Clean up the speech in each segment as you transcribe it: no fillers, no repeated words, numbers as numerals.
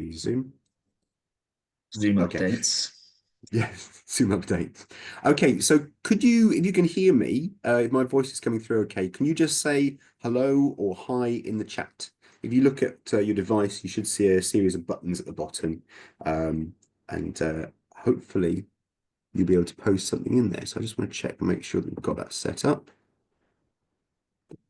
resume. Zoom Okay. updates. Yes, Zoom updates. Okay, so could you, if you can hear me, if my voice is coming through okay, can you just say hello or hi in the chat? If you look at your device, you should see a series of buttons at the bottom, and hopefully you'll be able to post something in there. So I just want to check and make sure that we've got that set up. Okay,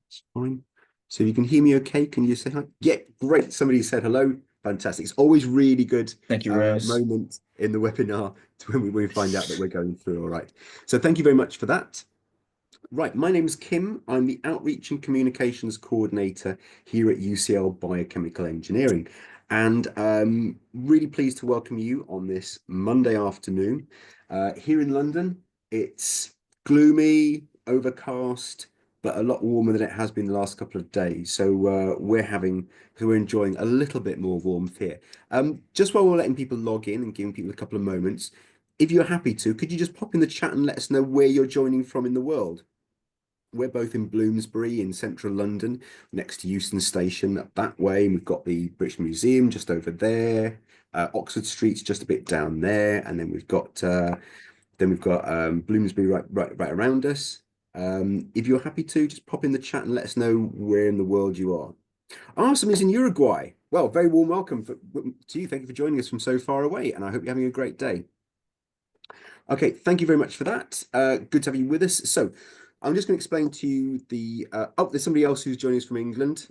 that's fine. So you can hear me okay, can you say hi? Yeah, great. Somebody said hello. Fantastic. It's always really good Thank you, Rose. moment in the webinar to when we find out that we're going through all right. So thank you very much for that. Right, my name's Kim. I'm the Outreach and Communications Coordinator here at UCL Biochemical Engineering. And really pleased to welcome you on this Monday afternoon. Here in London, it's gloomy, overcast, but a lot warmer than it has been the last couple of days. So we're enjoying a little bit more warmth here. Just while we're letting people log in and giving people a couple of moments, if you're happy to, could you just pop in the chat and let us know where you're joining from in the world? We're both in Bloomsbury in central London, next to Euston Station up that way. And we've got the British Museum just over there. Oxford Street's just a bit down there, and then we've got Bloomsbury right around us. If you're happy to, just pop in the chat and let us know where in the world you are. Somebody's in Uruguay. Well, very warm welcome to you. Thank you for joining us from so far away, and I hope you're having a great day. Okay, thank you very much for that. Good to have you with us. So I'm just going to explain to you there's somebody else who's joining us from England.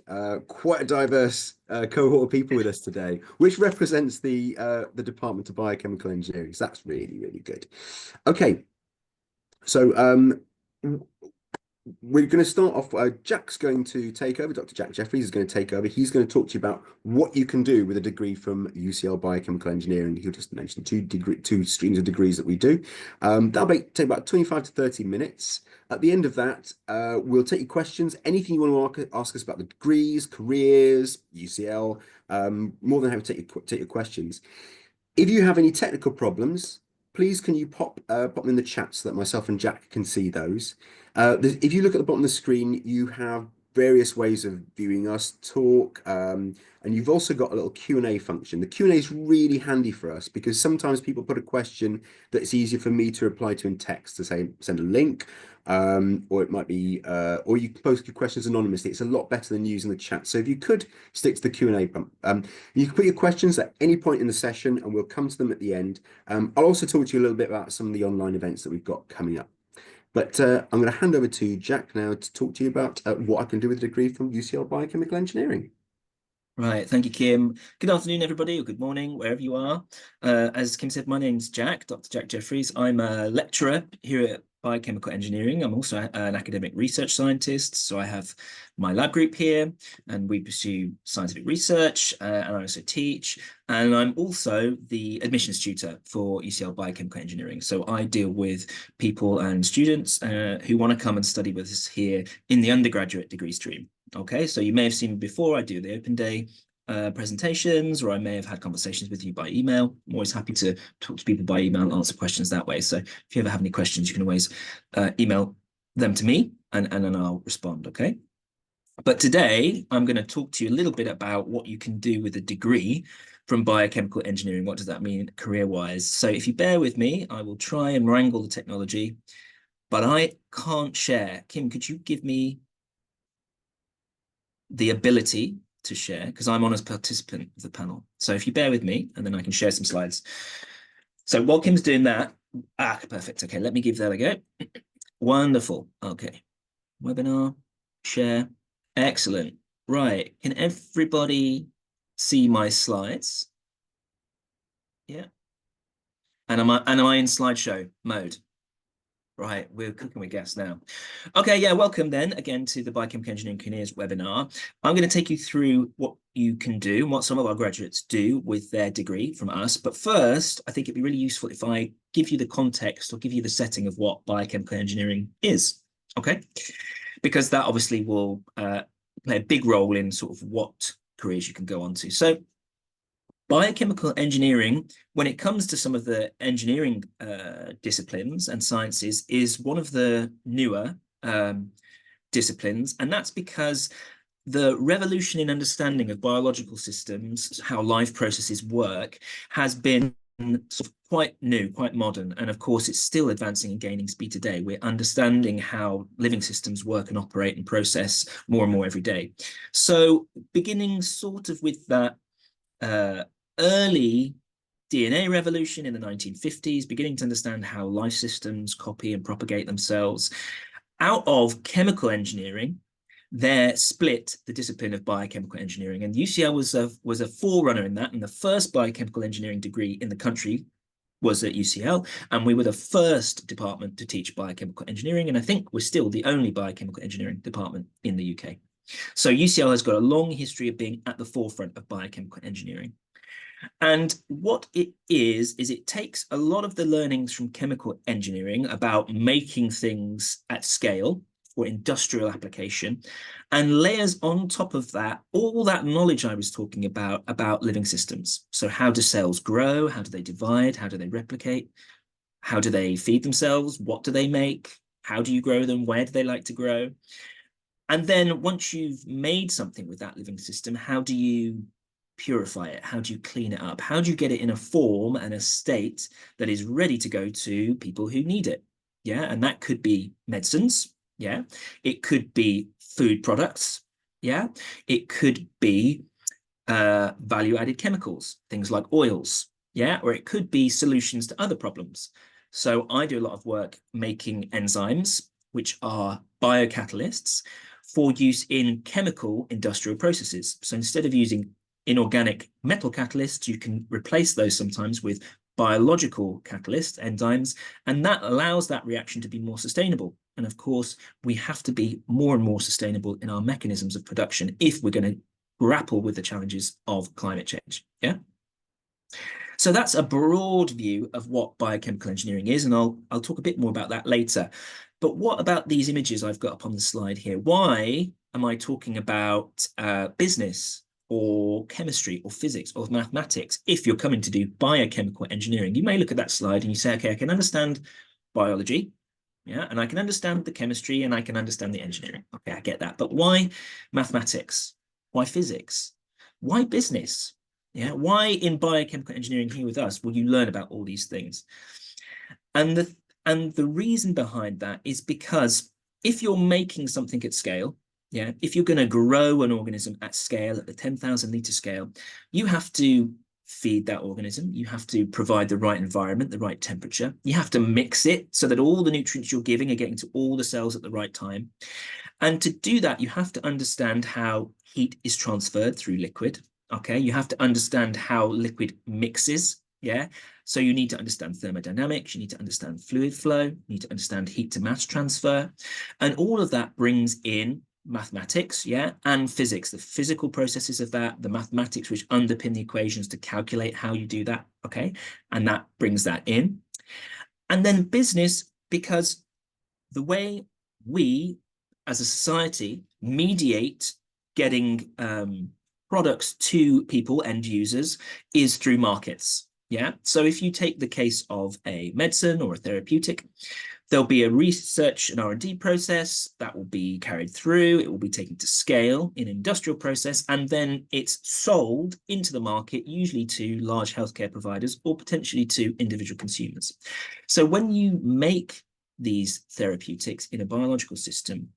Quite a diverse cohort of people with us today, which represents the Department of Biochemical Engineering. So that's really, really good. Okay, so we're going to start off. Jack's going to take over. Dr. Jack Jeffries is going to take over. He's going to talk to you about what you can do with a degree from UCL Biochemical Engineering. He'll just mention two streams of degrees that we do. That'll take about 25 to 30 minutes. At the end of that, we'll take your questions. Anything you want to ask us about the degrees, careers, UCL, more than happy to take your questions. If you have any technical problems, please can you pop them in the chat so that myself and Jack can see those. If you look at the bottom of the screen, you have various ways of viewing us talk, and you've also got a little Q&A function. The Q&A is really handy for us because sometimes people put a question that it's easier for me to reply to in text to say send a link, or it might be or you can post your questions anonymously. It's a lot better than using the chat. So if you could stick to the Q&A bump. You can put your questions at any point in the session and we'll come to them at the end. I'll also talk to you a little bit about some of the online events that we've got coming up. But I'm going to hand over to Jack now to talk to you about what I can do with a degree from UCL Biochemical Engineering. Right, thank you, Kim. Good afternoon, everybody, or good morning, wherever you are. As Kim said, my name's Jack, Dr. Jack Jeffries. I'm a lecturer here at Biochemical Engineering. I'm also an academic research scientist, so I have my lab group here, and we pursue scientific research, and I also teach, and I'm also the admissions tutor for UCL Biochemical Engineering. So I deal with people and students who want to come and study with us here in the undergraduate degree stream. Okay, so you may have seen me before. I do the open day presentations, or I may have had conversations with you by email. I'm always happy to talk to people by email and answer questions that way. So if you ever have any questions, you can always email them to me and then I'll respond, okay? But today, I'm going to talk to you a little bit about what you can do with a degree from biochemical engineering. What does that mean career-wise? So if you bear with me, I will try and wrangle the technology, but I can't share. Kim, could you give me the ability to share, because I'm on as participant of the panel. So if you bear with me, and then I can share some slides. So while Kim's doing that, perfect. Okay, let me give that a go. Wonderful. Okay, webinar, share, excellent. Right, can everybody see my slides? Yeah. And am I in slideshow mode? Right, we're cooking with gas now. Okay, yeah, welcome then again to the Biochemical Engineering Careers webinar. I'm going to take you through what you can do and what some of our graduates do with their degree from us. But first, I think it'd be really useful if I give you the context or give you the setting of what biochemical engineering is, okay? Because that obviously will play a big role in sort of what careers you can go on to. So biochemical engineering, when it comes to some of the engineering disciplines and sciences, is one of the newer disciplines. And that's because the revolution in understanding of biological systems, how life processes work, has been sort of quite new, quite modern. And of course, it's still advancing and gaining speed today. We're understanding how living systems work and operate and process more and more every day. So beginning sort of with that early DNA revolution in the 1950s, beginning to understand how life systems copy and propagate themselves, out of chemical engineering, there split the discipline of biochemical engineering. And UCL was a forerunner in that. And the first biochemical engineering degree in the country was at UCL. And we were the first department to teach biochemical engineering. And I think we're still the only biochemical engineering department in the UK. So UCL has got a long history of being at the forefront of biochemical engineering. And what it is it takes a lot of the learnings from chemical engineering about making things at scale for industrial application, and layers on top of that all that knowledge I was talking about living systems. So how do cells grow? How do they divide? How do they replicate? How do they feed themselves? What do they make? How do you grow them? Where do they like to grow? And then once you've made something with that living system, how do you purify it? How do you clean it up? How do you get it in a form and a state that is ready to go to people who need it? Yeah, and that could be medicines. Yeah, it could be food products. Yeah, it could be value-added chemicals, things like oils. Yeah, or it could be solutions to other problems. So I do a lot of work making enzymes, which are biocatalysts for use in chemical industrial processes. So instead of using inorganic metal catalysts, you can replace those sometimes with biological catalysts, enzymes, and that allows that reaction to be more sustainable. And of course, we have to be more and more sustainable in our mechanisms of production if we're going to grapple with the challenges of climate change. Yeah. So that's a broad view of what biochemical engineering is, and I'll talk a bit more about that later. But what about these images I've got up on the slide here? Why am I talking about business or chemistry or physics or mathematics if you're coming to do biochemical engineering? You may look at that slide and you say, okay, I can understand biology, yeah, and I can understand the chemistry and I can understand the engineering. Okay, I get that. But why mathematics? Why physics? Why business? Yeah, why in biochemical engineering here with us will you learn about all these things? And the reason behind that is because if you're making something at scale, yeah, if you're going to grow an organism at scale, at the 10,000 litre scale, you have to feed that organism. You have to provide the right environment, the right temperature. You have to mix it so that all the nutrients you're giving are getting to all the cells at the right time. And to do that, you have to understand how heat is transferred through liquid. Okay, you have to understand how liquid mixes. Yeah, so you need to understand thermodynamics, you need to understand fluid flow, you need to understand heat to mass transfer. And all of that brings in mathematics, yeah, and physics, the physical processes of that, the mathematics which underpin the equations to calculate how you do that, okay? And that brings that in. And then business, because the way we as a society mediate getting products to people, end users, is through markets. Yeah. So if you take the case of a medicine or a therapeutic, there'll be a research and R&D process that will be carried through. It will be taken to scale in industrial process, and then it's sold into the market, usually to large healthcare providers or potentially to individual consumers. So when you make these therapeutics in a biological system,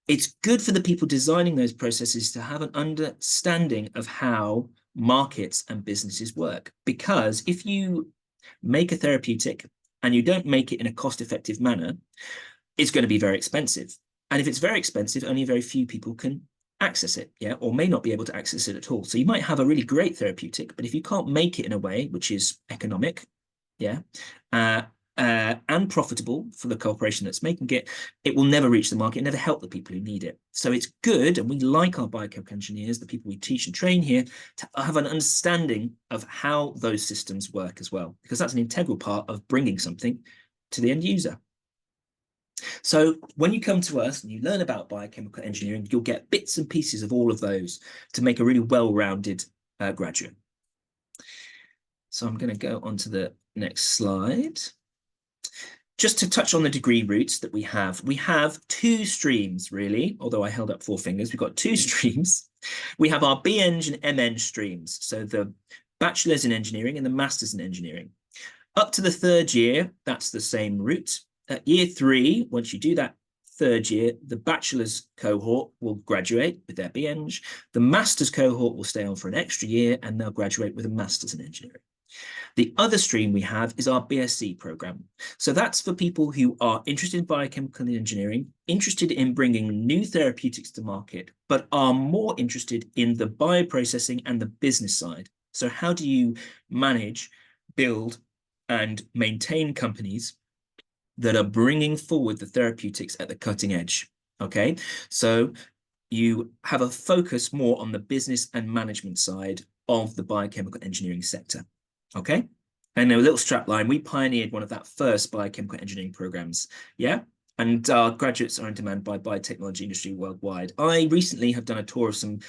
it's good for the people designing those processes to have an understanding of how markets and businesses work. Because if you make a therapeutic and you don't make it in a cost-effective manner, it's going to be very expensive. And if it's very expensive, only very few people can access it, yeah, or may not be able to access it at all. So you might have a really great therapeutic, but if you can't make it in a way which is economic, yeah, and profitable for the corporation that's making it, it will never reach the market, never help the people who need it. So it's good, and we like our biochemical engineers, the people we teach and train here, to have an understanding of how those systems work as well, because that's an integral part of bringing something to the end user. So when you come to us and you learn about biochemical engineering, you'll get bits and pieces of all of those to make a really well-rounded graduate. So I'm going to go on to the next slide. just to touch on the degree routes that we have two streams, really, although I held up four fingers. We've got two streams. We have our BEng and MEng streams, so the bachelor's in engineering and the master's in engineering. Up to the third year, that's the same route. At year 3, once you do that third year, the bachelor's cohort will graduate with their BEng. The master's cohort will stay on for an extra year, and they'll graduate with a master's in engineering. The other stream we have is our BSc program. So that's for people who are interested in biochemical engineering, interested in bringing new therapeutics to market, but are more interested in the bioprocessing and the business side. So how do you manage, build, and maintain companies that are bringing forward the therapeutics at the cutting edge? Okay, so you have a focus more on the business and management side of the biochemical engineering sector. Okay, and a little strap line, we pioneered one of that first biochemical engineering programs. Yeah, and our graduates are in demand by biotechnology industry worldwide. I recently have done a tour of some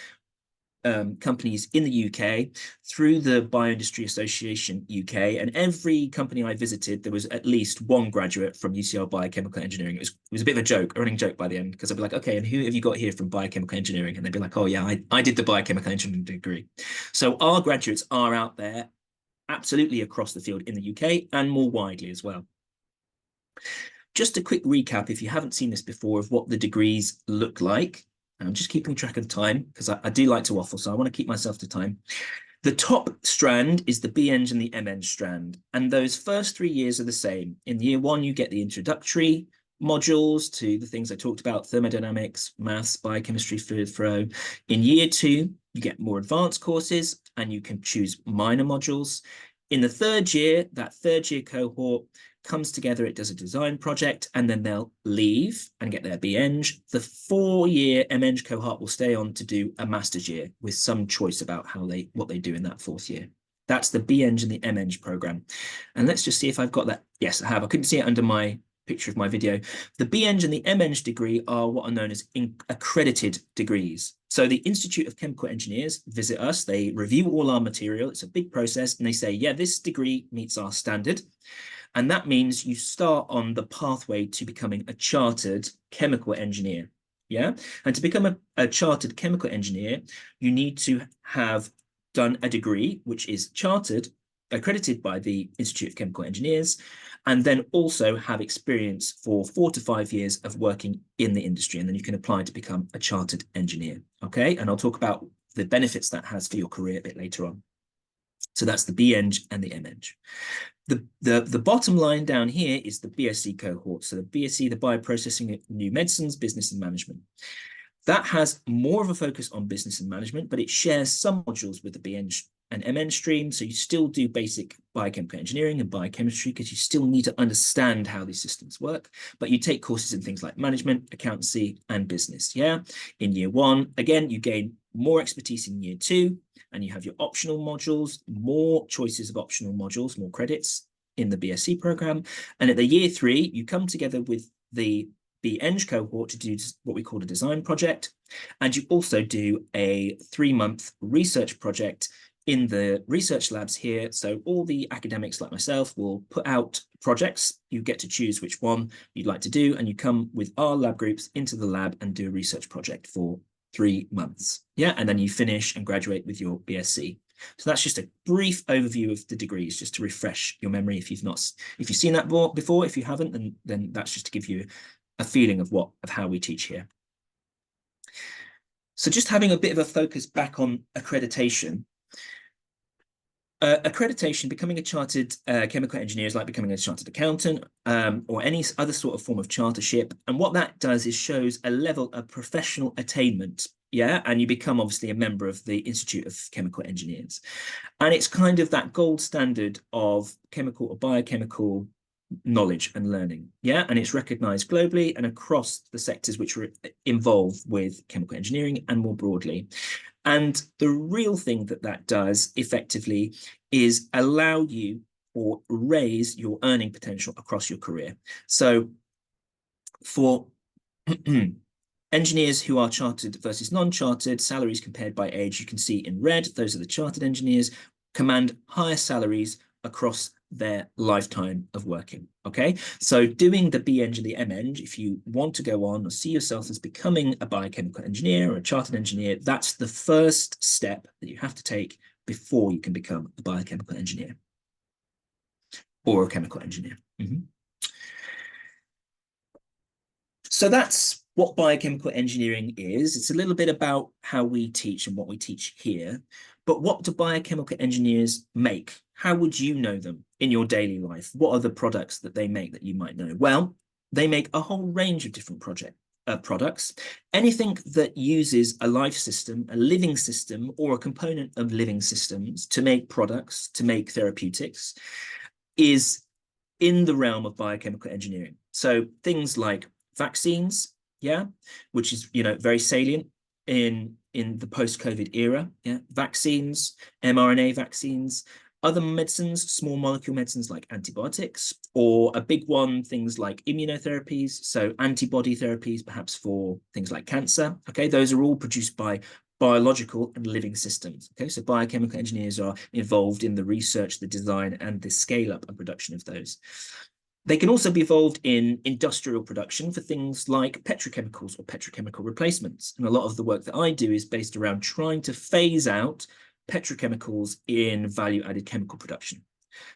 companies in the UK through the Bioindustry Association UK, and every company I visited, there was at least one graduate from UCL Biochemical Engineering. It was a bit of a joke, a running joke by the end, because I'd be like, okay, and who have you got here from biochemical engineering? And they'd be like, oh yeah, I did the biochemical engineering degree. So our graduates are out there absolutely across the field in the UK and more widely as well. Just a quick recap, if you haven't seen this before, of what the degrees look like. I'm just keeping track of time because I do like to waffle, so I want to keep myself to time. The top strand is the BEng and the MEng strand, and those first 3 years are the same. In year 1, you get the introductory modules to the things I talked about: thermodynamics, maths, biochemistry, fluid flow. In year 2, you get more advanced courses, and you can choose minor modules. In the third year, that third year cohort comes together, it does a design project, and then they'll leave and get their BEng. The 4-year MEng cohort will stay on to do a master's year with some choice about what they do in that 4th year. That's the BEng and the MEng program. And let's just see if I've got that. Yes, I have. I couldn't see it under my picture of my video. The BEng and the MEng degree are what are known as accredited degrees. So the Institute of Chemical Engineers visit us, they review all our material, it's a big process, and they say, yeah, this degree meets our standard. And that means you start on the pathway to becoming a chartered chemical engineer. Yeah. And to become a chartered chemical engineer, you need to have done a degree which is chartered, accredited by the Institute of Chemical Engineers, and then also have experience for 4 to 5 years of working in the industry. And then you can apply to become a chartered engineer. Okay. And I'll talk about the benefits that has for your career a bit later on. So that's the BEng and the MEng. The bottom line down here is the BSc cohort. So the BSc, the Bioprocessing of New Medicines, Business and Management. That has more of a focus on business and management, but it shares some modules with the BEng and MEng stream. So you still do basic biochemical engineering and biochemistry because you still need to understand how these systems work. But you take courses in things like management, accountancy, and business. Yeah. In year 1, again, you gain more expertise in year 2, and you have your optional modules, more choices of optional modules, more credits in the BSc program. And at the year 3, you come together with the BEng cohort to do what we call a design project. And you also do a 3-month research project in the research labs here. So all the academics like myself will put out projects. You get to choose which one you'd like to do, and you come with our lab groups into the lab and do a research project for 3 months. Yeah, and then you finish and graduate with your BSc. So that's just a brief overview of the degrees, just to refresh your memory if you've seen that before. If you haven't, then that's just to give you a feeling of how we teach here. So just having a bit of a focus back on accreditation. Accreditation, becoming a chartered chemical engineer is like becoming a chartered accountant or any other sort of form of chartership. And what that does is shows a level of professional attainment. Yeah, and you become obviously a member of the Institute of Chemical Engineers. And it's kind of that gold standard of chemical or biochemical knowledge and learning. Yeah, and it's recognized globally and across the sectors which are involved with chemical engineering and more broadly. And the real thing that does effectively is allow you or raise your earning potential across your career. So for engineers who are chartered versus non-chartered, salaries compared by age, you can see in red, those are the chartered engineers, command higher salaries across their lifetime of working. Okay, so doing the B-Eng and the M-Eng, if you want to go on or see yourself as becoming a biochemical engineer or a chartered engineer, that's the first step that you have to take before you can become a biochemical engineer or a chemical engineer. So that's what biochemical engineering is. It's a little bit about how we teach and what we teach here. But what do biochemical engineers make? How would you know them in your daily life? What are the products that they make that you might know? Well, they make a whole range of different products. Anything that uses a life system, a living system, or a component of living systems to make products, to make therapeutics, is in the realm of biochemical engineering. So things like vaccines, which is very salient in the post-COVID era. Vaccines, mRNA vaccines, other medicines, small molecule medicines like antibiotics, or a big one, things like immunotherapies, so antibody therapies, perhaps for things like cancer. Okay, those are all produced by biological and living systems. Okay, so biochemical engineers are involved in the research, the design, and the scale-up and production of those. They can also be involved in industrial production for things like petrochemicals or petrochemical replacements. And a lot of the work that I do is based around trying to phase out petrochemicals in value-added chemical production.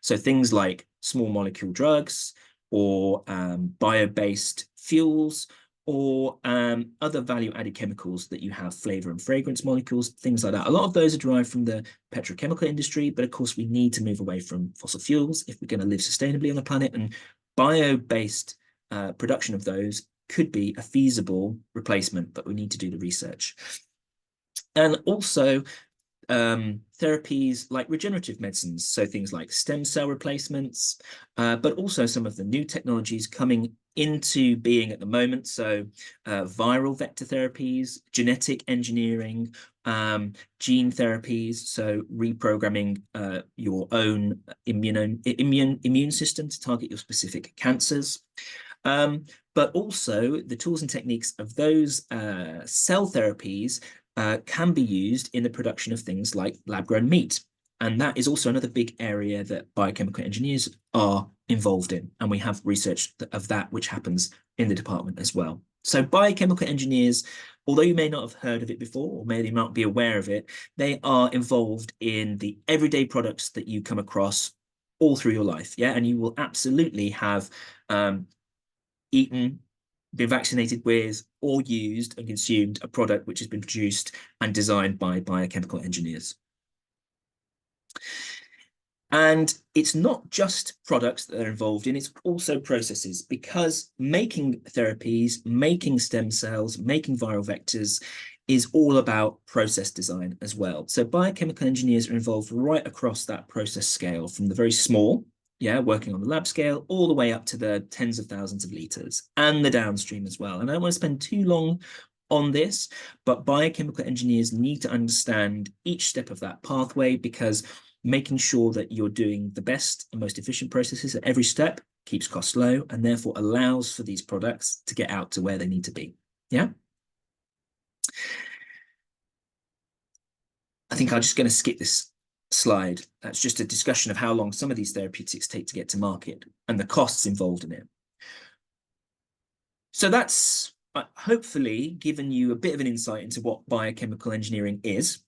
So things like small molecule drugs or bio-based fuels or other value-added chemicals that you have, flavor and fragrance molecules, things like that. A lot of those are derived from the petrochemical industry, but of course we need to move away from fossil fuels if we're going to live sustainably on the planet, and bio-based production of those could be a feasible replacement, but we need to do the research. And also therapies like regenerative medicines, so things like stem cell replacements, but also some of the new technologies coming into being at the moment, so viral vector therapies, genetic engineering, gene therapies, so reprogramming your own immune system to target your specific cancers. But also the tools and techniques of those cell therapies can be used in the production of things like lab-grown meat. And that is also another big area that biochemical engineers are involved in. And we have research of that which happens in the department as well. So biochemical engineers, although you may not have heard of it before, or maybe not be aware of it, they are involved in the everyday products that you come across all through your life. And you will absolutely have eaten, been vaccinated with, or used and consumed a product which has been produced and designed by biochemical engineers. And it's not just products that they're involved in, it's also processes, because making therapies, making stem cells, making viral vectors is all about process design as well. So biochemical engineers are involved right across that process scale, from the very small, working on the lab scale, all the way up to the tens of thousands of liters, and the downstream as well. And I don't want to spend too long on this, but biochemical engineers need to understand each step of that pathway, because making sure that you're doing the best and most efficient processes at every step keeps costs low, and therefore allows for these products to get out to where they need to be. I think I'm just going to skip this slide. That's just a discussion of how long some of these therapeutics take to get to market and the costs involved in it. So that's hopefully given you a bit of an insight into what biochemical engineering is,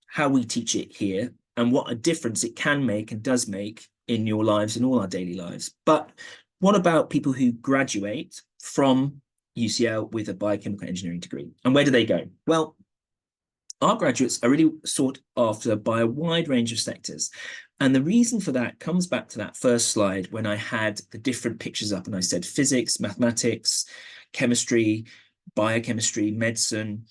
how we teach it here, and what a difference it can make and does make in your lives and all our daily lives. But what about people who graduate from UCL with a biochemical engineering degree? And where do they go? Well, our graduates are really sought after by a wide range of sectors. And the reason for that comes back to that first slide when I had the different pictures up and I said physics, mathematics, chemistry, biochemistry, medicine,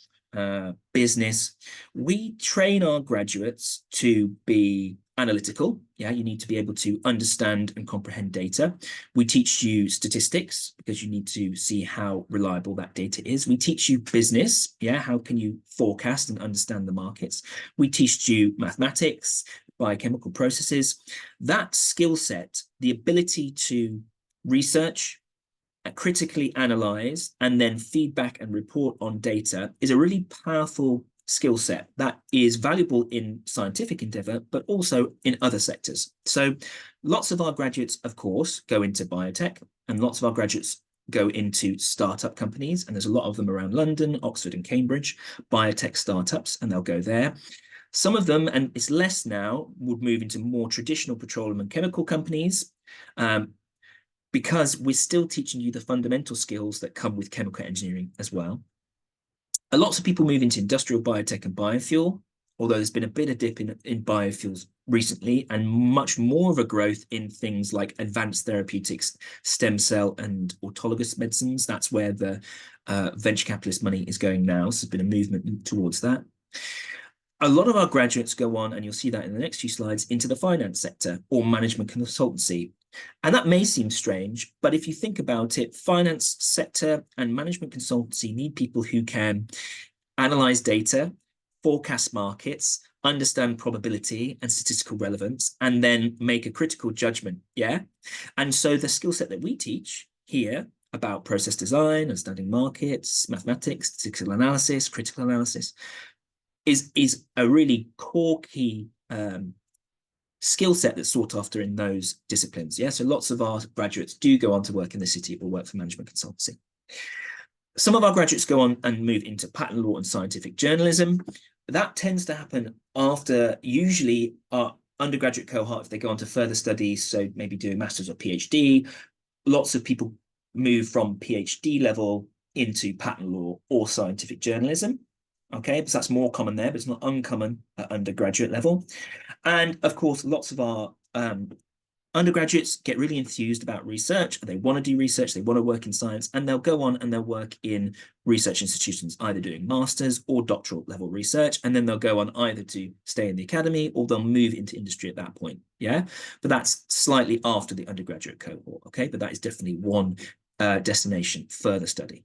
business. We train our graduates to be analytical. You need to be able to understand and comprehend data. We teach you statistics because you need to see how reliable that data is. We teach you business. How can you forecast and understand the markets? We teach you mathematics, biochemical processes. That skill set, the ability to research, critically analyze, and then feedback and report on data, is a really powerful skill set that is valuable in scientific endeavor, but also in other sectors. So lots of our graduates, of course, go into biotech, and lots of our graduates go into startup companies, and there's a lot of them around London, Oxford and Cambridge, biotech startups, and they'll go there. Some of them, and it's less now, would move into more traditional petroleum and chemical companies, because we're still teaching you the fundamental skills that come with chemical engineering as well. Lots of people move into industrial biotech and biofuel, although there's been a bit of dip in biofuels recently, and much more of a growth in things like advanced therapeutics, stem cell and autologous medicines. That's where the venture capitalist money is going now. So there's been a movement towards that. A lot of our graduates go on, and you'll see that in the next few slides, into the finance sector or management consultancy. And that may seem strange, but if you think about it, finance sector and management consultancy need people who can analyze data, forecast markets, understand probability and statistical relevance, and then make a critical judgment. Yeah. And so the skill set that we teach here about process design, understanding markets, mathematics, statistical analysis, critical analysis, is a really core key skill set that's sought after in those disciplines. Yeah, so lots of our graduates do go on to work in the city or work for management consultancy. Some of our graduates go on and move into patent law and scientific journalism. That tends to happen after usually our undergraduate cohort, if they go on to further studies, so maybe do a master's or PhD. Lots of people move from PhD level into patent law or scientific journalism. Okay, because that's more common there, but it's not uncommon at undergraduate level. And of course, lots of our undergraduates get really enthused about research. They want to do research, they want to work in science, and they'll go on and they'll work in research institutions, either doing masters or doctoral level research. And then they'll go on either to stay in the academy or they'll move into industry at that point. Yeah, but that's slightly after the undergraduate cohort. Okay, but that is definitely one destination, further study.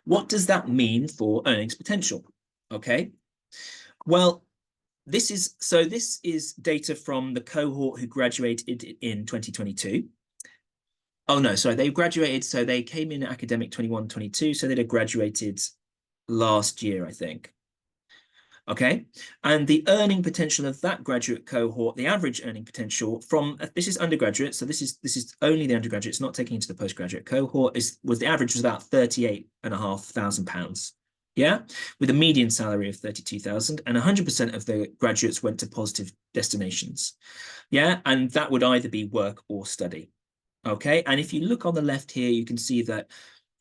What does that mean for earnings potential? Okay, well, this is data from the cohort who graduated in 2022. Oh no, sorry, they graduated, so they came in academic 21-22, so they'd have graduated last year, I think. Okay, and the earning potential of that graduate cohort, the average earning potential from, this is undergraduate, so this is only the undergraduate, it's not taking into the postgraduate cohort, the average was about £38,500. Yeah, with a median salary of 32,000, and 100% of the graduates went to positive destinations. Yeah, and that would either be work or study. Okay, and if you look on the left here, you can see that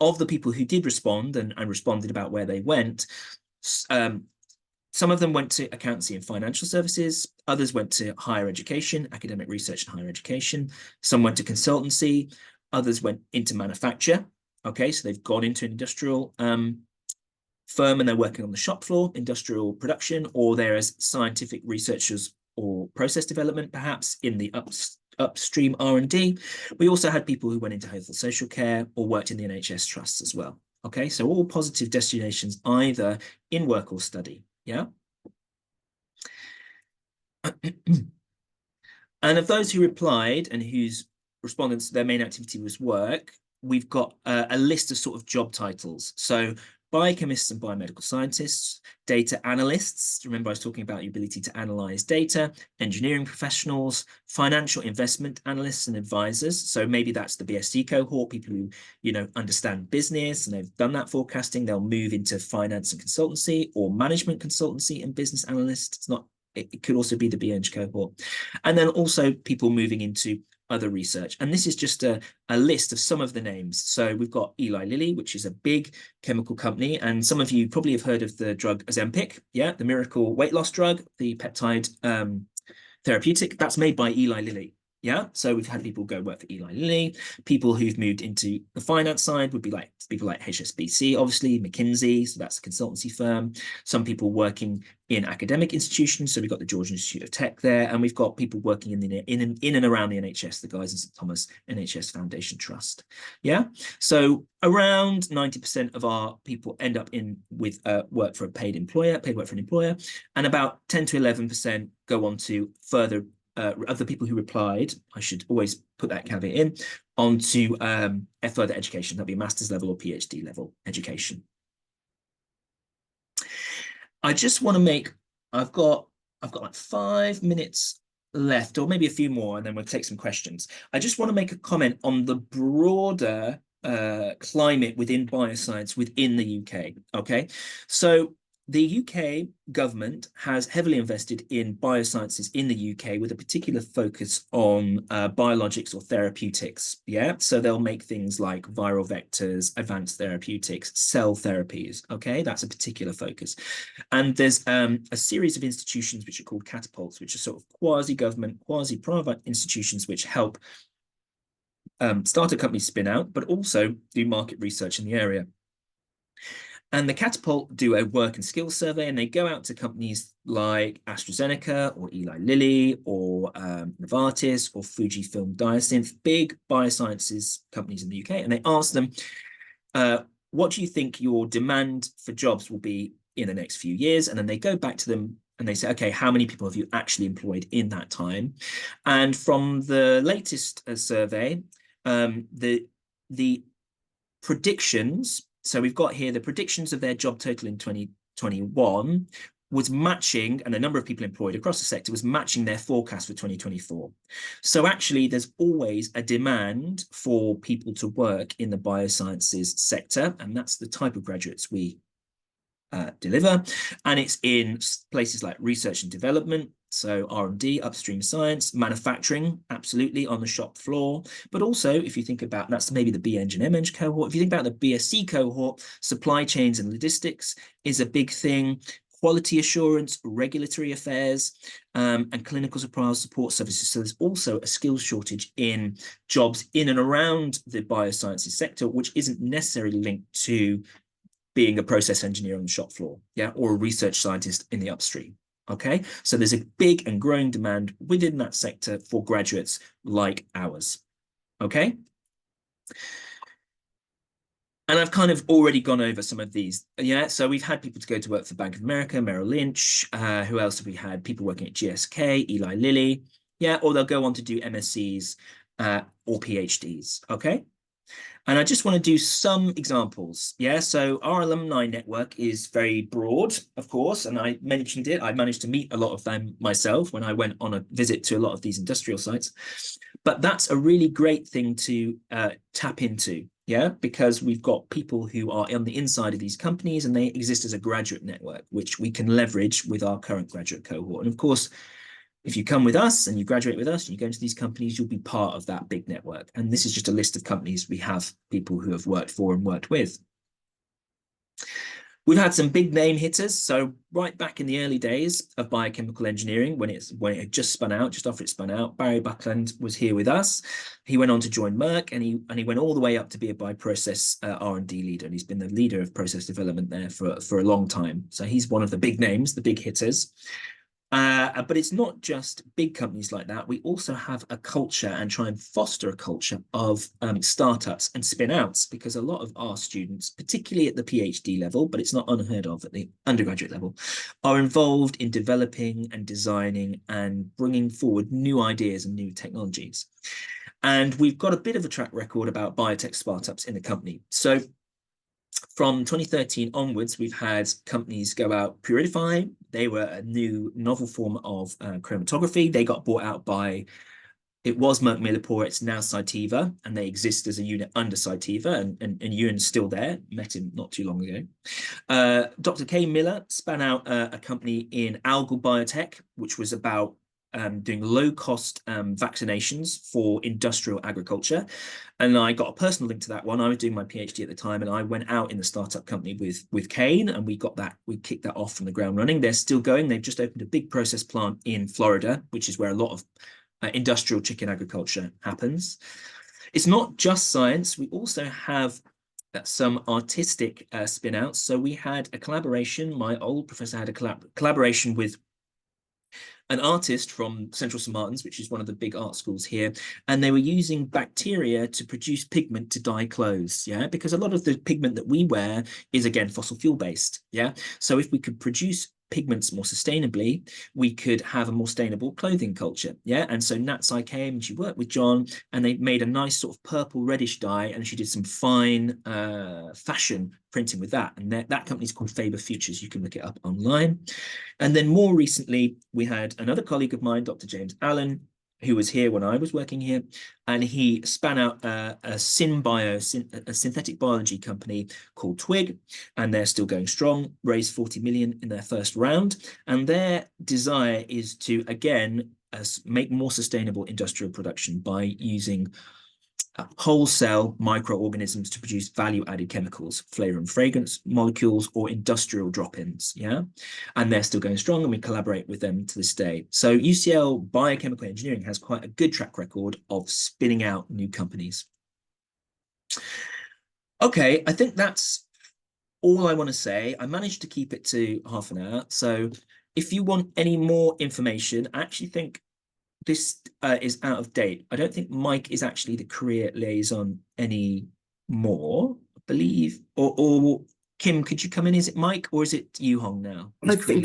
of the people who did respond and responded about where they went, some of them went to accountancy and financial services, others went to higher education, academic research and higher education, some went to consultancy, others went into manufacture. Okay, so they've gone into an industrial firm and they're working on the shop floor, industrial production, or they're as scientific researchers or process development, perhaps in the upstream R&D. We also had people who went into health and social care or worked in the NHS trusts as well. Okay, so all positive destinations, either in work or study. Yeah. And of those who replied and whose respondents, their main activity was work, we've got a list of sort of job titles. So biochemists and biomedical scientists, data analysts, remember I was talking about the ability to analyze data, engineering professionals, financial investment analysts and advisors. So maybe that's the BSc cohort, people who, you know, understand business and they've done that forecasting, they'll move into finance and consultancy or management consultancy and business analysts. It could also be the BEng cohort. And then also people moving into other research. And this is just a list of some of the names. So we've got Eli Lilly, which is a big chemical company. And some of you probably have heard of the drug Ozempic, yeah, the miracle weight loss drug, the peptide therapeutic. That's made by Eli Lilly. Yeah, so we've had people go work for Eli Lilly. People who've moved into the finance side would be like people like HSBC, obviously, McKinsey, so that's a consultancy firm. Some people working in academic institutions, so we've got the Georgia Institute of Tech there, and we've got people working in and around the NHS, the Guy's and St Thomas NHS Foundation Trust. Yeah, so around 90% of our people end up with work for a paid work for an employer, and about 10 to 11% go on to further. Of the people who replied, I should always put that caveat in, onto further education. That'll be master's level or PhD level education. I just want to make, I've got like 5 minutes left, or maybe a few more, and then we'll take some questions. I just want to make a comment on the broader climate within bioscience within the UK. Okay, so the UK government has heavily invested in biosciences in the UK with a particular focus on biologics or therapeutics. Yeah, so they'll make things like viral vectors, advanced therapeutics, cell therapies. Okay, that's a particular focus. And there's a series of institutions which are called catapults, which are sort of quasi-government, quasi-private institutions which help startup companies spin out, but also do market research in the area. And the Catapult do a work and skills survey, and they go out to companies like AstraZeneca or Eli Lilly or Novartis or Fujifilm Diosynth, big biosciences companies in the UK, and they ask them, what do you think your demand for jobs will be in the next few years? And then they go back to them and they say, okay, how many people have you actually employed in that time? And from the latest survey, the predictions, so we've got here the predictions of their job total in 2021 was matching, and the number of people employed across the sector was matching their forecast for 2024. So actually, there's always a demand for people to work in the biosciences sector, and that's the type of graduates we deliver. And it's in places like research and development, so R&D, upstream science, manufacturing, absolutely on the shop floor. But also, if you think about, that's maybe the B-Eng and M-Eng cohort. If you think about the BSc cohort, supply chains and logistics is a big thing. Quality assurance, regulatory affairs, and clinical support services. So there's also a skills shortage in jobs in and around the biosciences sector, which isn't necessarily linked to being a process engineer on the shop floor, yeah, or a research scientist in the upstream. Okay, so there's a big and growing demand within that sector for graduates like ours. Okay. And I've kind of already gone over some of these. Yeah, so we've had people to go to work for Bank of America, Merrill Lynch. Who else have we had? People working at GSK, Eli Lilly. Yeah, or they'll go on to do MScs or PhDs. Okay. And I just want to do some examples. Yeah, so our alumni network is very broad, of course, and I mentioned it. I managed to meet a lot of them myself when I went on a visit to a lot of these industrial sites. But that's a really great thing to tap into, yeah, because we've got people who are on the inside of these companies and they exist as a graduate network, which we can leverage with our current graduate cohort. And of course, if you come with us and you graduate with us and you go into these companies, you'll be part of that big network. And this is just a list of companies we have people who have worked for and worked with. We've had some big name hitters. So right back in the early days of biochemical engineering, when it had just spun out, just after it spun out, Barry Buckland was here with us. He went on to join Merck, and he went all the way up to be a bioprocess R&D leader. And he's been the leader of process development there for a long time. So he's one of the big names, the big hitters. But it's not just big companies like that. We also have a culture and try and foster a culture of startups and spin-outs, because a lot of our students, particularly at the PhD level, but it's not unheard of at the undergraduate level, are involved in developing and designing and bringing forward new ideas and new technologies. And we've got a bit of a track record about biotech startups in the company. So from 2013 onwards, we've had companies go out. Purify, they were a new novel form of chromatography. They got bought out by, it was Merck Millipore, it's now Cytiva, and they exist as a unit under Cytiva, and Ewan's still there, met him not too long ago. Dr. Kay Miller span out a company in algal biotech, which was about doing low-cost vaccinations for industrial agriculture. And I got a personal link to that one. I was doing my PhD at the time, and I went out in the startup company with Kane, and we kicked that off from the ground running. They're still going. They've just opened a big process plant in Florida, which is where a lot of industrial chicken agriculture happens. It's not just science. We also have some artistic spin-outs. So we had a collaboration. My old professor had a collaboration with an artist from Central St Martin's, which is one of the big art schools here, and they were using bacteria to produce pigment to dye clothes, yeah, because a lot of the pigment that we wear is, again, fossil fuel based, yeah. So if we could produce pigments more sustainably, we could have a more sustainable clothing culture. Yeah. And so Natsai came and she worked with John, and they made a nice sort of purple reddish dye, and she did some fine fashion printing with that. And that company's called Faber Futures. You can look it up online. And then more recently, we had another colleague of mine, Dr. James Allen, who was here when I was working here, and he span out a synthetic biology company called Twig, and they're still going strong, raised 40 million in their first round. And their desire is to, again, make more sustainable industrial production by using whole cell microorganisms to produce value-added chemicals, flavor and fragrance molecules, or industrial drop-ins. Yeah, and they're still going strong, and we collaborate with them to this day. So UCL Biochemical Engineering has quite a good track record of spinning out new companies. Okay, I think that's all I want to say. I managed to keep it to half an hour. So if you want any more information, I actually think this is out of date. I don't think Mike is actually the career liaison anymore, I believe. Or Kim, could you come in? Is it Mike or is it Yu Hong now? I think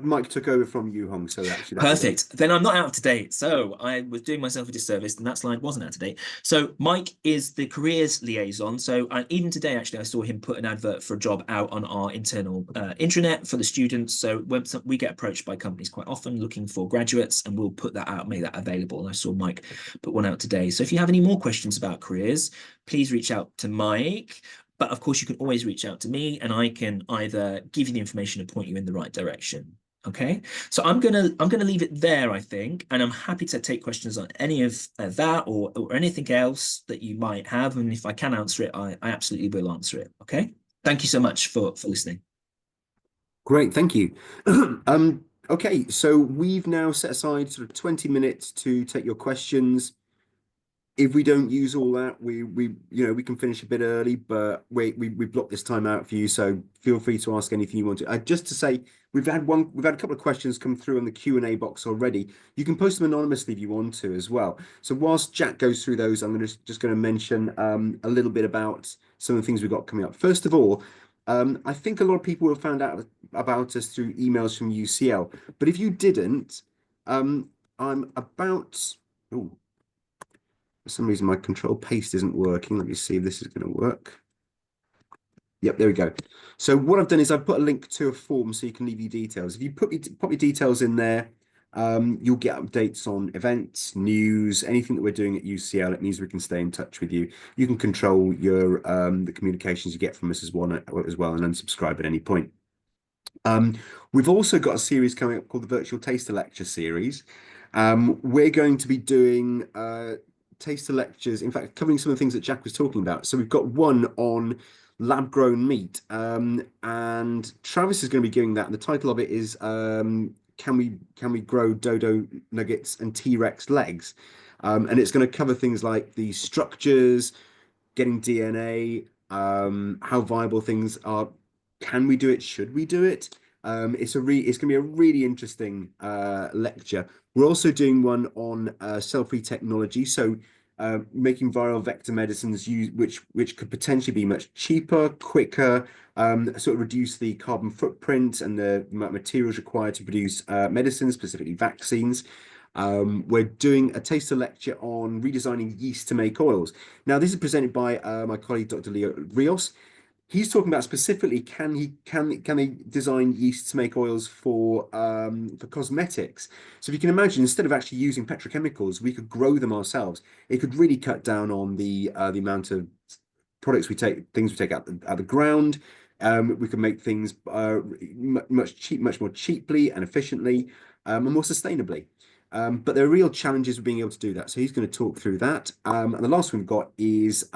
Mike took over from Yu Hong, so actually perfect. Then I'm not out to date. So I was doing myself a disservice, and that slide wasn't out to date. So Mike is the careers liaison. So even today, actually, I saw him put an advert for a job out on our internal intranet for the students. So when we get approached by companies quite often looking for graduates, and we'll put that out, make that available. And I saw Mike put one out today. So if you have any more questions about careers, please reach out to Mike. But of course, you can always reach out to me, and I can either give you the information or point you in the right direction. Okay, so I'm gonna leave it there, I think, and I'm happy to take questions on any of that or anything else that you might have. And if I can answer it, I absolutely will answer it. Okay, thank you so much for listening. Great, thank you. Okay, so we've now set aside sort of 20 minutes to take your questions. If we don't use all that, we can finish a bit early, but we blocked this time out for you, so feel free to ask anything you want to. Just to say, we've had a couple of questions come through in the Q&A box already. You can post them anonymously if you want to as well. So whilst Jack goes through those, I'm just going to mention a little bit about some of the things we've got coming up. First of all, I think a lot of people have found out about us through emails from UCL, but if you didn't, I'm about. Oh, for some reason, my control paste isn't working. Let me see if this is going to work. Yep, there we go. So what I've done is I've put a link to a form so you can leave your details. If you pop your details in there, you'll get updates on events, news, anything that we're doing at UCL. It means we can stay in touch with you. You can control your the communications you get from us as well, and unsubscribe at any point. We've also got a series coming up called the Virtual Taster Lecture Series. We're going to be doing taster lectures, in fact, covering some of the things that Jack was talking about. So we've got one on lab-grown meat, and Travis is going to be giving that. And the title of it is Can we grow dodo nuggets and T-Rex legs? And it's going to cover things like the structures, getting DNA, how viable things are. Can we do it? Should we do it? It's going to be a really interesting lecture. We're also doing one on cell-free technology, so making viral vector medicines which could potentially be much cheaper, quicker, sort of reduce the carbon footprint and the amount of materials required to produce medicines, specifically vaccines. We're doing a taster lecture on redesigning yeast to make oils. Now, this is presented by my colleague, Dr. Leo Rios. He's talking about specifically can they design yeast to make oils for cosmetics. So if you can imagine, instead of actually using petrochemicals, we could grow them ourselves. It could really cut down on the amount of things we take out the ground. We can make things much more cheaply and efficiently and more sustainably. But there are real challenges with being able to do that. So he's going to talk through that. And the last one we've got is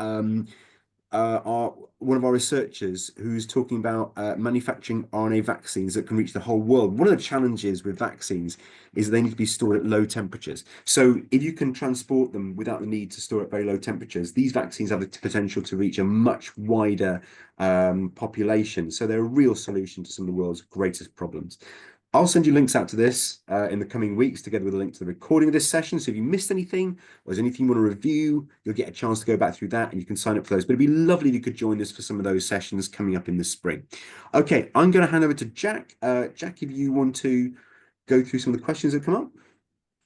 one of our researchers who's talking about manufacturing RNA vaccines that can reach the whole world. One of the challenges with vaccines is they need to be stored at low temperatures. So if you can transport them without the need to store at very low temperatures, these vaccines have the potential to reach a much wider population. So they're a real solution to some of the world's greatest problems. I'll send you links out to this in the coming weeks, together with a link to the recording of this session. So if you missed anything, or there's anything you want to review, you'll get a chance to go back through that and you can sign up for those. But it'd be lovely if you could join us for some of those sessions coming up in the spring. Okay, I'm going to hand over to Jack. Jack, if you want to go through some of the questions that come up.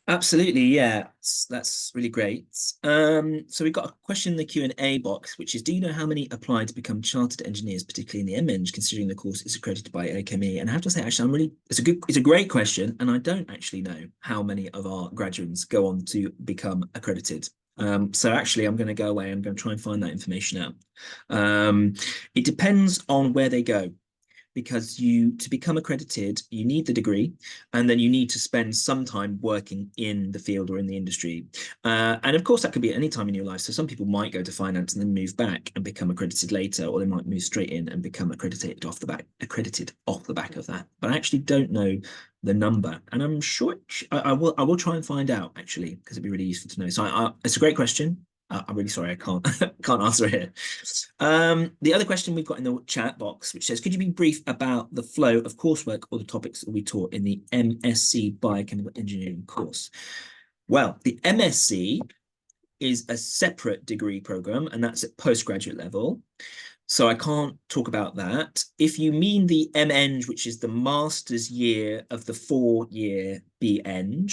Absolutely, yeah, that's really great. So we've got a question in the Q&A box, which is, do you know how many apply to become chartered engineers, particularly in the MEng, considering the course is accredited by ACME? And I have to say, actually, it's a great question, and I don't actually know how many of our graduates go on to become accredited. So actually, I'm going to go away. I'm going to try and find that information out. It depends on where they go, because to become accredited, you need the degree, and then you need to spend some time working in the field or in the industry. And of course, that could be at any time in your life. So some people might go to finance and then move back and become accredited later, or they might move straight in and become accredited off the back of that. But I actually don't know the number, and I'm sure I will try and find out, actually, because it'd be really useful to know. So it's a great question. I'm really sorry, I can't can't answer here. The other question we've got in the chat box, which says, could you be brief about the flow of coursework or the topics that we taught in the MSc Biochemical Engineering course? Well, the MSc is a separate degree program, and that's at postgraduate level. So I can't talk about that. If you mean the MEng, which is the master's year of the 4-year BEng,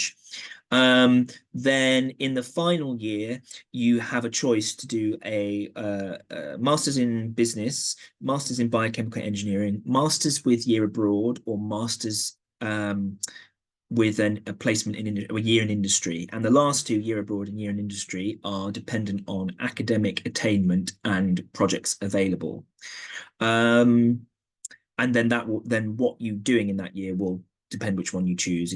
then in the final year, you have a choice to do a master's in business, master's in biochemical engineering, master's with year abroad, or master's with a placement in a year in industry. And the last two, year abroad and year in industry, are dependent on academic attainment and projects available. And then what you're doing in that year will depend which one you choose.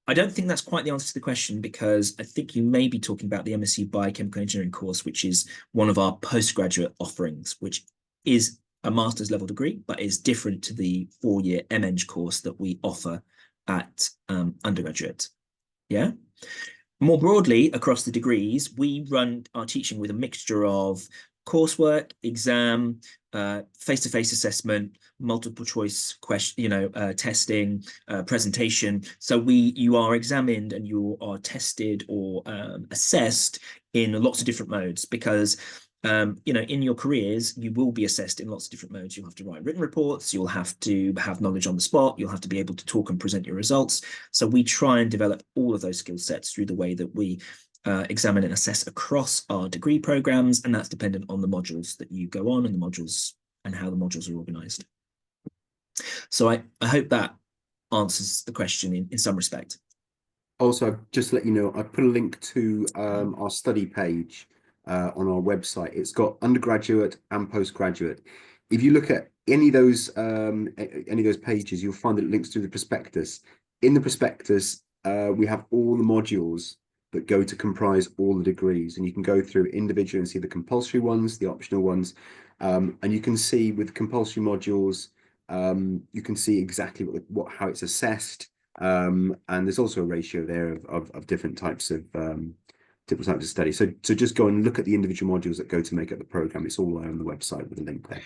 I don't think that's quite the answer to the question, because I think you may be talking about the MSc Biochemical Engineering course, which is one of our postgraduate offerings, which is a master's level degree, but is different to the 4-year MEng course that we offer at undergraduate. Yeah. More broadly, across the degrees, we run our teaching with a mixture of coursework, exam, face-to-face assessment, multiple choice question, testing, presentation. So you are examined and you are tested or assessed in lots of different modes, because in your careers, you will be assessed in lots of different modes. You'll have to write written reports, you'll have to have knowledge on the spot, you'll have to be able to talk and present your results. So we try and develop all of those skill sets through the way that we examine and assess across our degree programs, and that's dependent on the modules that you go on and the modules and how the modules are organized. So I hope that answers the question in some respect. Also, just to let you know, I put a link to our study page on our website. It's got undergraduate and postgraduate. If you look at any of those pages, you'll find that it links to the prospectus. In the prospectus, we have all the modules that go to comprise all the degrees, and you can go through individually and see the compulsory ones, the optional ones, and you can see with compulsory modules, you can see exactly how it's assessed, and there's also a ratio there of different types of study. So just go and look at the individual modules that go to make up the program. It's all there on the website with a link there.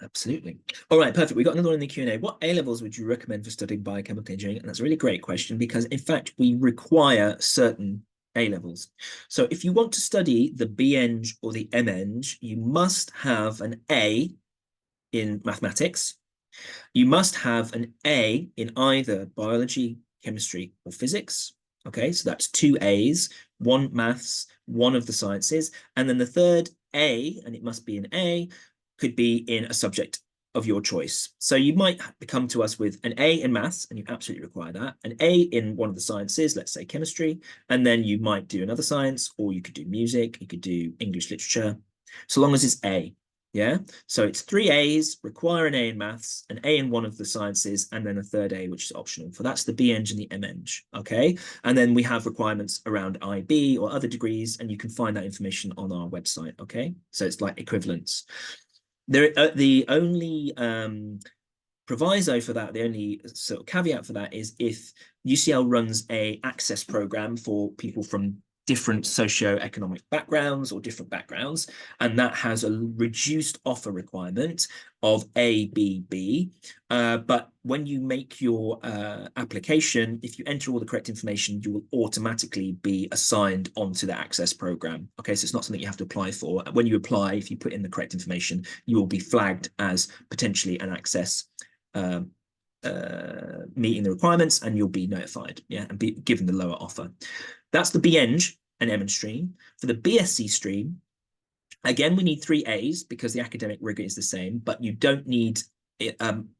Absolutely. All right, perfect. We got another one in the Q&A. What A-levels would you recommend for studying biochemical engineering? And that's a really great question, because in fact, we require certain A-levels. So if you want to study the BEng or the MEng, you must have an A in mathematics. You must have an A in either biology, chemistry, or physics. Okay, so that's 2 A's, 1 maths, 1 of the sciences. And then the third A, and it must be an A, could be in a subject of your choice. So you might come to us with an A in maths, and you absolutely require that, an A in one of the sciences, let's say chemistry, and then you might do another science, or you could do music, you could do English literature, so long as it's A. Yeah, so it's 3 A's, require an A in maths, an A in one of the sciences, and then a third A, which is optional. So that's the BEng and the MEng, okay? And then we have requirements around IB or other degrees, and you can find that information on our website, okay? So it's like equivalents. The only proviso for that, the only sort of caveat for that is if UCL runs a access program for people from different socio-economic backgrounds or different backgrounds, and that has a reduced offer requirement of A, B, B. But when you make your application, if you enter all the correct information, you will automatically be assigned onto the Access program. Okay, so it's not something you have to apply for. When you apply, if you put in the correct information, you will be flagged as potentially an Access meeting the requirements, and you'll be notified, yeah, and be given the lower offer. That's the BEng and MEng stream. For the BSc stream, again, we need 3 A's because the academic rigor is the same, but you don't need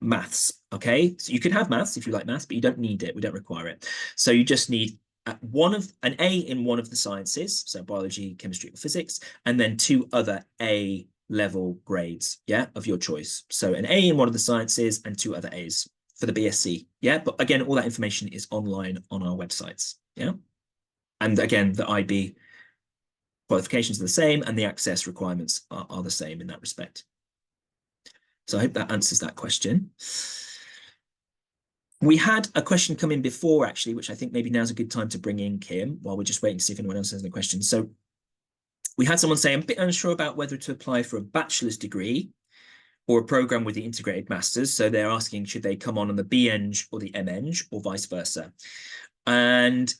maths, okay? So you can have maths if you like maths, but you don't need it. We don't require it. So you just need an A in one of the sciences, so biology, chemistry, or physics, and then 2 other A level grades, yeah, of your choice. So an A in one of the sciences and 2 other A's for the BSc, yeah? But again, all that information is online on our websites, yeah? And again, the IB qualifications are the same, and the Access requirements are the same in that respect. So I hope that answers that question. We had a question come in before, actually, which I think maybe now's a good time to bring in, Kim, while we're just waiting to see if anyone else has any questions. So we had someone say, I'm a bit unsure about whether to apply for a bachelor's degree or a program with the integrated masters. So they're asking, should they come on the BEng or the MEng or vice versa? And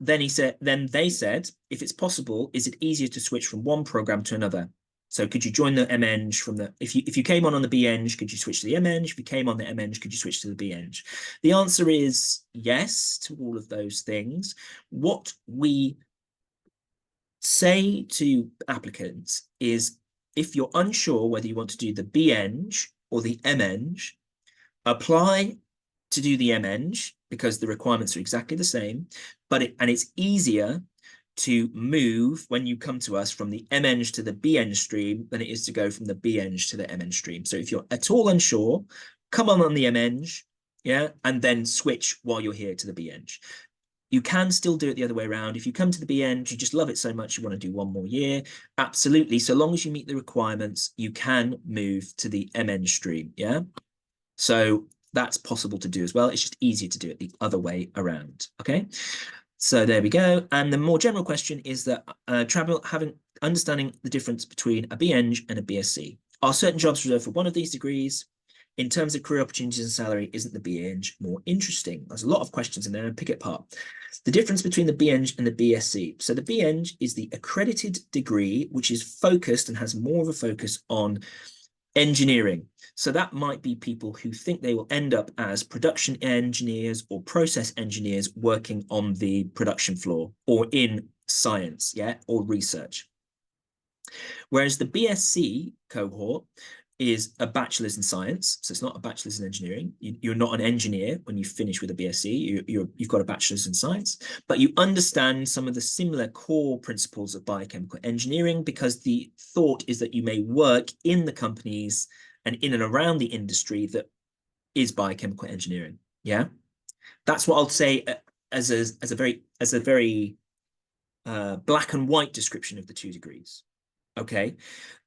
then they said, if it's possible, is it easier to switch from one program to another? So could you join the MEng from the, if you came on the BEng, could you switch to the MEng? If you came on the MEng, could you switch to the BEng? The answer is yes to all of those things. What we say to applicants is, if you're unsure whether you want to do the BEng or the MEng, apply to do the MEng because the requirements are exactly the same, but it's easier to move when you come to us from the MEng to the BEng stream than it is to go from the BEng to the MEng stream. So if you're at all unsure, come on the MEng, yeah, and then switch while you're here to the BEng. You can still do it the other way around. If you come to the BEng, you just love it so much, you want to do one more year, absolutely. So long as you meet the requirements, you can move to the MEng stream, yeah? So that's possible to do as well. It's just easier to do it the other way around, okay? So there we go. And the more general question is that understanding the difference between a BEng and a BSc. Are certain jobs reserved for one of these degrees? In terms of career opportunities and salary, isn't the BEng more interesting? There's a lot of questions in there, and pick it apart. The difference between the BEng and the BSc. So the BEng is the accredited degree, which is focused and has more of a focus on engineering. So that might be people who think they will end up as production engineers or process engineers working on the production floor or in science, yeah, or research. Whereas the BSc cohort is a bachelor's in science. So it's not a bachelor's in engineering. You're not an engineer when you finish with a BSc. You've got a bachelor's in science, but you understand some of the similar core principles of biochemical engineering, because the thought is that you may work in the companies and in and around the industry that is biochemical engineering. Yeah, that's what I'll say as a very black and white description of the 2 degrees. Okay,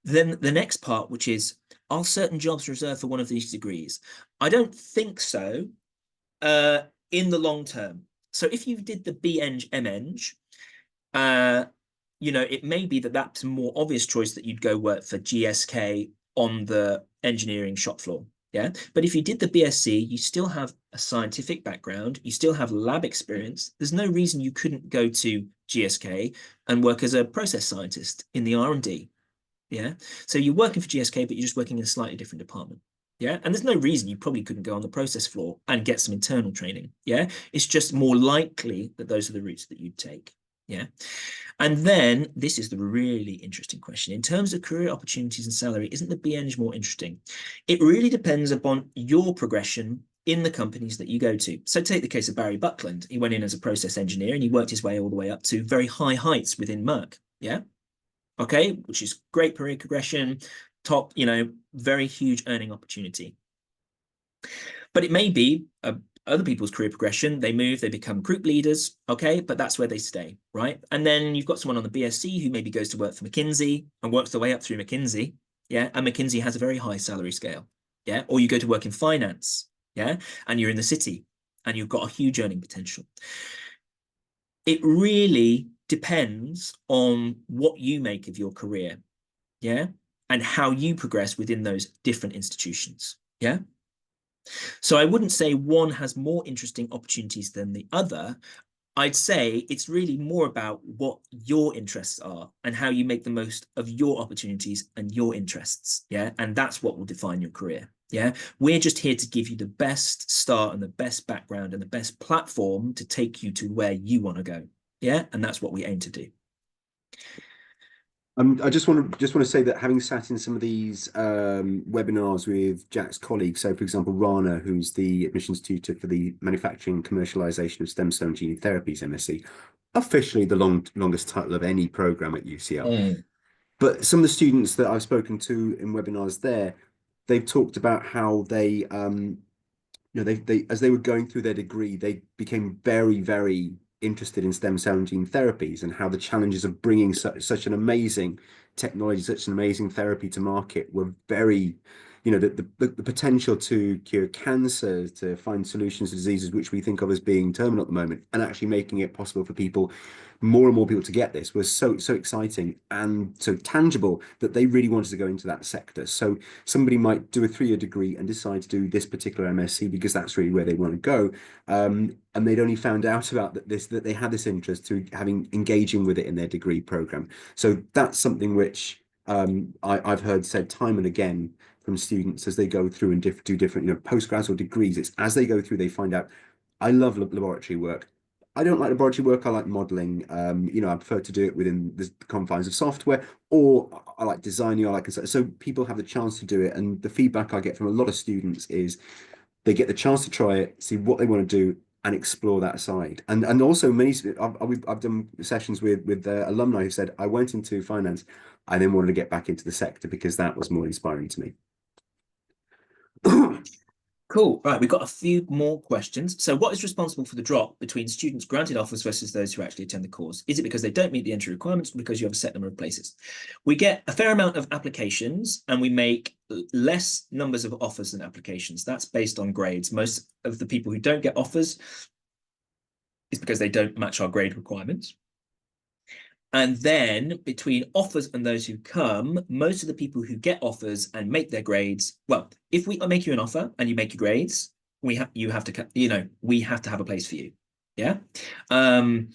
then the next part, which is, are certain jobs reserved for one of these degrees? I don't think so in the long term. So if you did the BEng, MEng, you know, it may be that that's a more obvious choice that you'd go work for GSK on the engineering shop floor. Yeah, but if you did the BSc, you still have a scientific background, you still have lab experience. There's no reason you couldn't go to GSK and work as a process scientist in the R&D. Yeah, so you're working for GSK, but you're just working in a slightly different department. Yeah, and there's no reason you probably couldn't go on the process floor and get some internal training. Yeah, it's just more likely that those are the routes that you'd take. Yeah, and then this is the really interesting question. In terms of career opportunities and salary, isn't the BEng more interesting? It really depends upon your progression in the companies that you go to. So take the case of Barry Buckland. He went in as a process engineer and he worked his way all the way up to very high heights within Merck. Yeah, okay, which is great career progression, top, you know, very huge earning opportunity. But it may be other people's career progression. They move, they become group leaders, okay, but that's where they stay, right? And then you've got someone on the BSc who maybe goes to work for McKinsey and works their way up through McKinsey, yeah, and McKinsey has a very high salary scale, yeah, or you go to work in finance, yeah, and you're in the city and you've got a huge earning potential. It really depends on what you make of your career, yeah, and how you progress within those different institutions, yeah. So I wouldn't say one has more interesting opportunities than the other. I'd say it's really more about what your interests are and how you make the most of your opportunities and your interests. Yeah. And that's what will define your career. Yeah. We're just here to give you the best start and the best background and the best platform to take you to where you want to go. Yeah. And that's what we aim to do. I just want to say that having sat in some of these webinars with Jack's colleagues, so for example, Rana, who's the admissions tutor for the manufacturing commercialization of stem cell and gene therapies MSc, officially the longest title of any program at UCL. But some of the students that I've spoken to in webinars there, they've talked about how they they as they were going through their degree, they became very, very interested in stem cell and gene therapies and how the challenges of bringing such an amazing technology, such an amazing therapy to market were very, the potential to cure cancer, to find solutions to diseases which we think of as being terminal at the moment, and actually making it possible for people, more and more people to get this was so exciting and so tangible that they really wanted to go into that sector. So somebody might do a 3-year degree and decide to do this particular MSc because that's really where they want to go. And they'd only found out about that they had this interest through engaging with it in their degree program. So that's something which I've heard said time and again from students as they go through and do different, postgrads or degrees. It's as they go through, they find out, I love laboratory work. I don't like laboratory work. I like modeling. I prefer to do it within the confines of software, or I like designing. I like so people have the chance to do it. And the feedback I get from a lot of students is they get the chance to try it, see what they want to do, and explore that side. And also many I've done sessions with alumni who said, I went into finance, I then wanted to get back into the sector because that was more inspiring to me. Cool. Right, we've got a few more questions. So what is responsible for the drop between students granted offers versus those who actually attend the course? Is it because they don't meet the entry requirements or because you have a set number of places? We get a fair amount of applications and we make less numbers of offers than applications. That's based on grades. Most of the people who don't get offers is because they don't match our grade requirements. And then between offers and those who come, most of the people who get offers and make their grades, well, if we make you an offer and you make your grades, we have to have a place for you. Yeah. And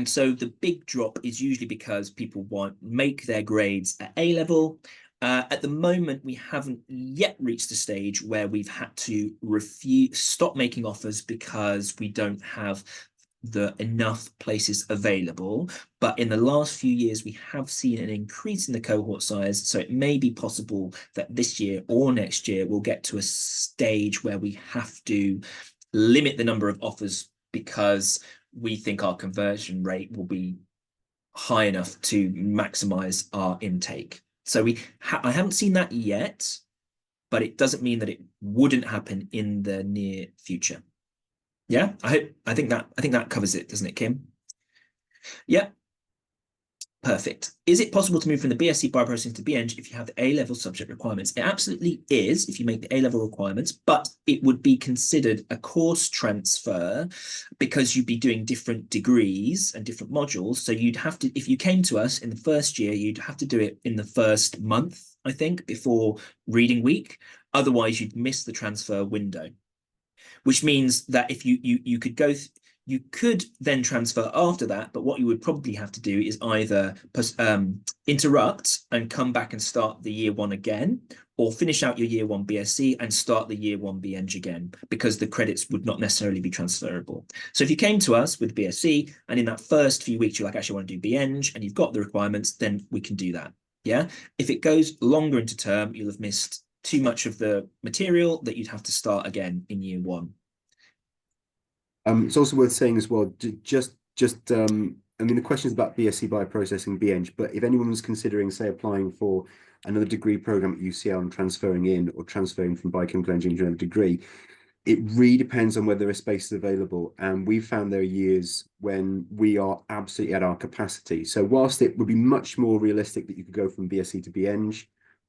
so the big drop is usually because people make their grades at A level. At the moment, we haven't yet reached the stage where we've had to stop making offers because we don't have enough places available. But in the last few years, we have seen an increase in the cohort size. So it may be possible that this year or next year, we'll get to a stage where we have to limit the number of offers because we think our conversion rate will be high enough to maximize our intake. So I haven't seen that yet, but it doesn't mean that it wouldn't happen in the near future. Yeah, I think that covers it, doesn't it, Kim? Yeah, perfect. Is it possible to move from the BSc bioprocessing to BEng if you have the A-level subject requirements? It absolutely is if you make the A-level requirements, but it would be considered a course transfer because you'd be doing different degrees and different modules. So you'd have to, if you came to us in the first year, you'd have to do it in the first month, I think, before reading week. Otherwise, you'd miss the transfer window. Which means that if you could then transfer after that, but what you would probably have to do is either interrupt and come back and start the year one again, or finish out your year one BSc and start the year one BEng again, because the credits would not necessarily be transferable. So if you came to us with BSc and in that first few weeks you're like, actually want to do BEng and you've got the requirements, then we can do that. Yeah. If it goes longer into term, you'll have missed too much of the material that you'd have to start again in year one. It's also worth saying as well, I mean, the question is about BSc bioprocessing BEng, but if anyone's considering, say, applying for another degree program at UCL and transferring in or transferring from biochemical engineering to another degree, it really depends on whether a space is available. And we've found there are years when we are absolutely at our capacity. So whilst it would be much more realistic that you could go from BSc to BEng,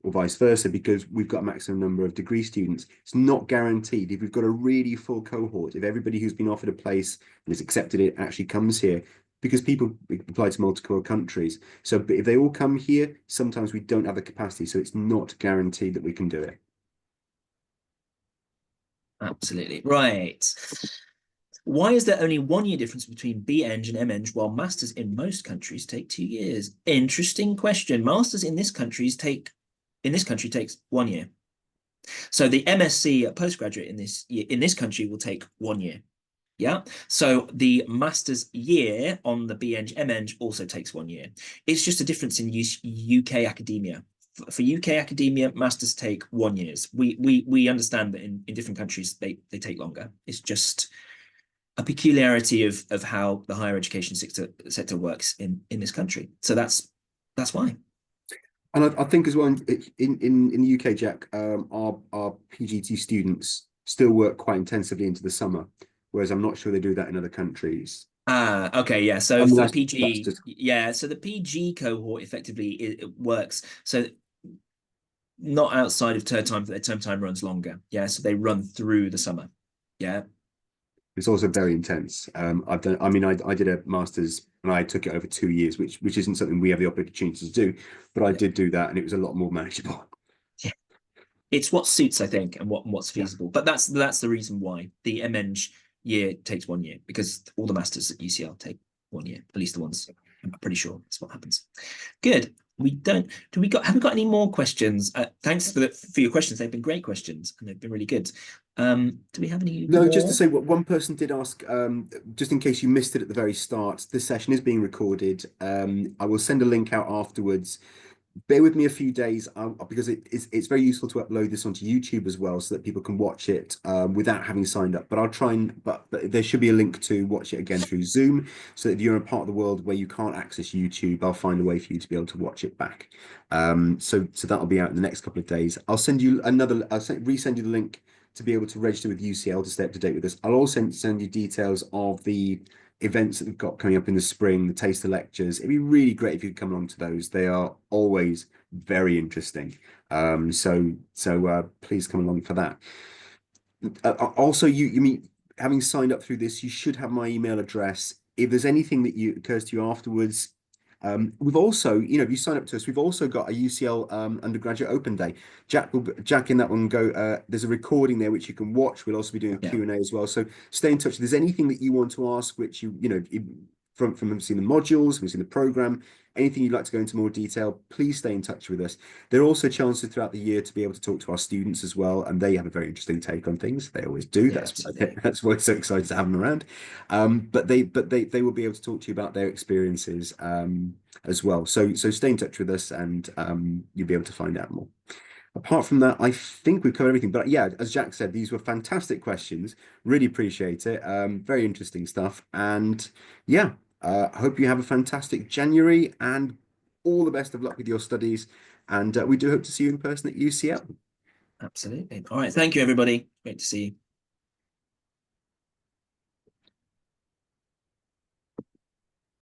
or vice versa, because we've got a maximum number of degree students, it's not guaranteed. If we've got a really full cohort, if everybody who's been offered a place and has accepted it actually comes here, because people apply to multiple countries. So but if they all come here, sometimes we don't have the capacity, so it's not guaranteed that we can do it. Absolutely. Right. Why is there only 1 year difference between BEng and MEng while masters in most countries take 2 years? Interesting question. Masters in this country takes 1 year. So the MSc postgraduate in this country will take 1 year. Yeah. So the master's year on the BEng MEng also takes 1 year. It's just a difference in UK academia. For UK academia, masters take 1 year. We understand that in different countries they take longer. It's just a peculiarity of how the higher education sector works in this country. So that's why. And I think as well in the UK, Jack, our PGT students still work quite intensively into the summer, whereas I'm not sure they do that in other countries. Ah, okay, yeah. I So mean, for the that's PG, just yeah. So the PG cohort effectively it works. So not outside of term time, but their term time runs longer. Yeah, so they run through the summer. Yeah. it's also very intense. I've done. I mean, I did a master's and I took it over 2 years, which isn't something we have the opportunity to do, but I Yeah. did do that, and it was a lot more manageable. Yeah. It's what suits, I think, and what's Yeah. feasible. But that's the reason why the MEng year takes 1 year, because all the masters at UCL take 1 year, at least the ones. I'm pretty sure that's what happens. Good. We don't. Have we got any more questions? Thanks for your questions. They've been great questions and they've been really good. Do we have any No, just to more? say what one person did ask, just in case you missed it at the very start, this session is being recorded. I will send a link out afterwards. Bear with me a few days because it's very useful to upload this onto YouTube as well so that people can watch it without having signed up. But I'll try and but there should be a link to watch it again through Zoom. So if you're in a part of the world where you can't access YouTube, I'll find a way for you to be able to watch it back. So that'll be out in the next couple of days. I'll send you resend you the link to be able to register with UCL to stay up to date with this. I'll also send you details of the events that we've got coming up in the spring, the taster lectures. It'd be really great if you could come along to those. They are always very interesting. So please come along for that. Also, you mean having signed up through this, you should have my email address. If there's anything that occurs to you afterwards, we've also, if you sign up to us, we've also got a UCL undergraduate open day. Jack in that one go. There's a recording there which you can watch. We'll also be doing a Yeah. Q&A as well. So stay in touch. If there's anything that you want to ask, which from seeing the modules, we've seen the program, anything you'd like to go into more detail, please stay in touch with us. There are also chances throughout the year to be able to talk to our students as well, and they have a very interesting take on things. They always do. Yeah, absolutely. That's why it's so excited to have them around. But they will be able to talk to you about their experiences as well. So stay in touch with us, and you'll be able to find out more. Apart from that, I think we've covered everything. But yeah, as Jack said, these were fantastic questions. Really appreciate it. Very interesting stuff. And yeah, I hope you have a fantastic January and all the best of luck with your studies. And we do hope to see you in person at UCL. Absolutely. All right. Thank you, everybody. Great to see you.